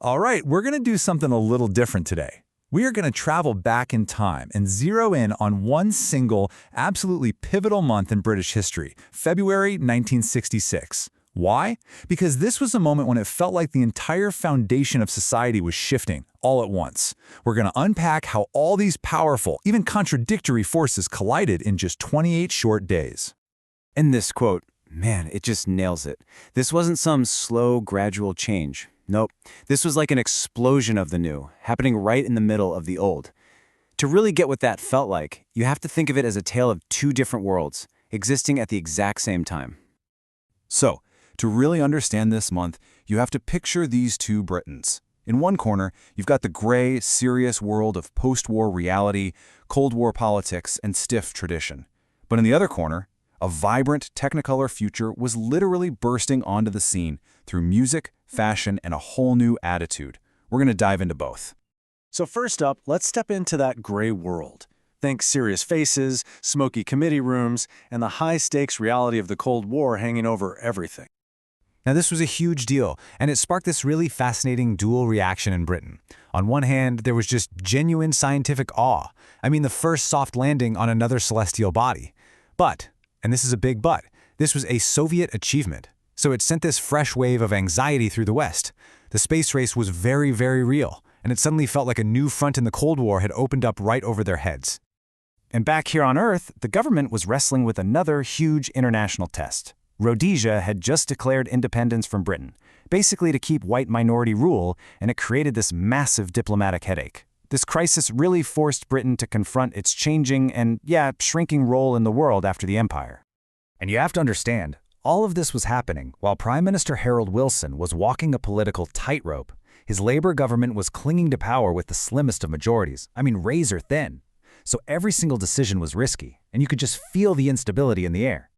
All right, we're going to do something a little different today. We are going to travel back in time and zero in on one single, absolutely pivotal month in British history, February 1966. Why? Because this was a moment when it felt like the entire foundation of society was shifting, all at once. We're going to unpack how all these powerful, even contradictory forces collided in just 28 short days. And this quote, man, it just nails it. This wasn't some slow, gradual change. Nope, this was like an explosion of the new, happening right in the middle of the old. To really get what that felt like, you have to think of it as a tale of two different worlds, existing at the exact same time. So, to really understand this month, you have to picture these two Britons. In one corner, you've got the gray, serious world of post-war reality, Cold War politics, and stiff tradition. But in the other corner, a vibrant Technicolor future was literally bursting onto the scene through music, fashion, and a whole new attitude. We're going to dive into both. So first up, let's step into that gray world. Think serious faces, smoky committee rooms, and the high-stakes reality of the Cold War hanging over everything. Now, this was a huge deal, and it sparked this really fascinating dual reaction in Britain. On one hand, there was just genuine scientific awe. I mean, the first soft landing on another celestial body. But, and this is a big but, this was a Soviet achievement. So it sent this fresh wave of anxiety through the West. The space race was very, very real, and it suddenly felt like a new front in the Cold War had opened up right over their heads. And back here on Earth, the government was wrestling with another huge international test. Rhodesia had just declared independence from Britain, basically to keep white minority rule, and it created this massive diplomatic headache. This crisis really forced Britain to confront its changing and, shrinking role in the world after the empire. And you have to understand, all of this was happening while Prime Minister Harold Wilson was walking a political tightrope. His Labour government was clinging to power with the slimmest of majorities, razor thin. So every single decision was risky, and you could just feel the instability in the air.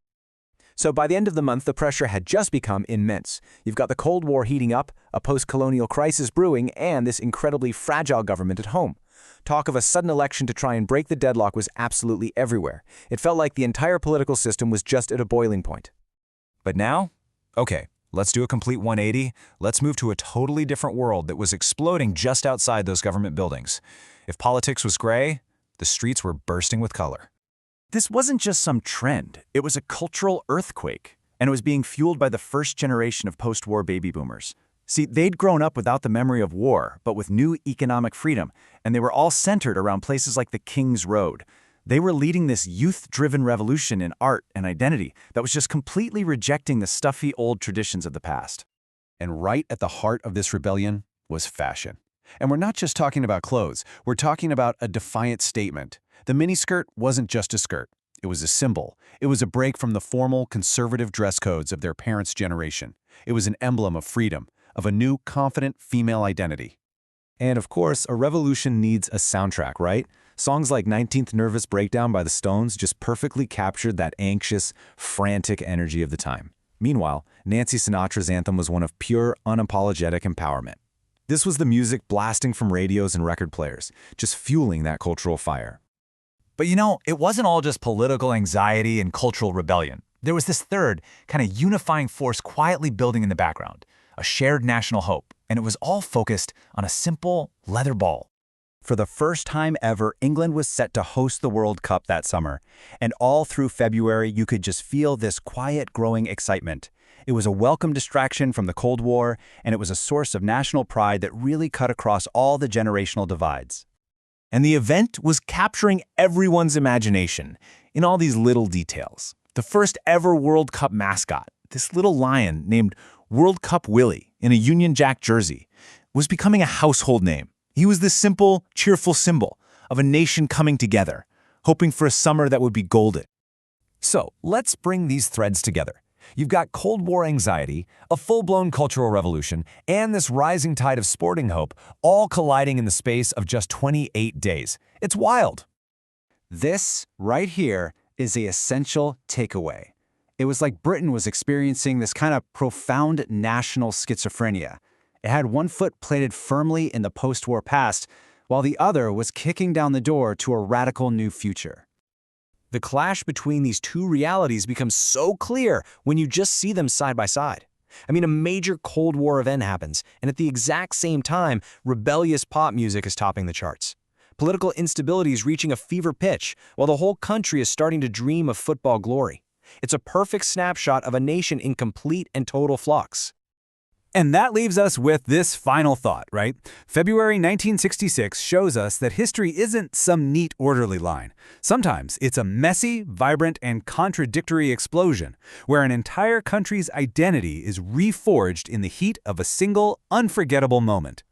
So by the end of the month, the pressure had just become immense. You've got the Cold War heating up, a post-colonial crisis brewing, and this incredibly fragile government at home. Talk of a sudden election to try and break the deadlock was absolutely everywhere. It felt like the entire political system was just at a boiling point. But now? Okay, let's do a complete 180. Let's move to a totally different world that was exploding just outside those government buildings. If politics was gray, the streets were bursting with color. This wasn't just some trend, it was a cultural earthquake, and it was being fueled by the first generation of post-war baby boomers. See, they'd grown up without the memory of war, but with new economic freedom, and they were all centered around places like the King's Road. They were leading this youth-driven revolution in art and identity that was just completely rejecting the stuffy old traditions of the past. And right at the heart of this rebellion was fashion. And we're not just talking about clothes, we're talking about a defiant statement. The miniskirt wasn't just a skirt. It was a symbol. It was a break from the formal, conservative dress codes of their parents' generation. It was an emblem of freedom, of a new, confident female identity. And of course, a revolution needs a soundtrack, right? Songs like 19th Nervous Breakdown by the Stones just perfectly captured that anxious, frantic energy of the time. Meanwhile, Nancy Sinatra's anthem was one of pure, unapologetic empowerment. This was the music blasting from radios and record players, just fueling that cultural fire. But it wasn't all just political anxiety and cultural rebellion. There was this third, kind of unifying force quietly building in the background, a shared national hope, and it was all focused on a simple leather ball. For the first time ever, England was set to host the World Cup that summer, and all through February you could just feel this quiet, growing excitement. It was a welcome distraction from the Cold War, and it was a source of national pride that really cut across all the generational divides. And the event was capturing everyone's imagination in all these little details. The first ever World Cup mascot, this little lion named World Cup Willie in a Union Jack jersey, was becoming a household name. He was the simple, cheerful symbol of a nation coming together, hoping for a summer that would be golden. So let's bring these threads together. You've got Cold War anxiety, a full-blown cultural revolution, and this rising tide of sporting hope, all colliding in the space of just 28 days. It's wild. This, right here, is the essential takeaway. It was like Britain was experiencing this kind of profound national schizophrenia. It had one foot planted firmly in the post-war past, while the other was kicking down the door to a radical new future. The clash between these two realities becomes so clear when you just see them side by side. I mean, a major Cold War event happens, and at the exact same time, rebellious pop music is topping the charts. Political instability is reaching a fever pitch, while the whole country is starting to dream of football glory. It's a perfect snapshot of a nation in complete and total flux. And that leaves us with this final thought, right? February 1966 shows us that history isn't some neat, orderly line. Sometimes it's a messy, vibrant, and contradictory explosion, where an entire country's identity is reforged in the heat of a single, unforgettable moment.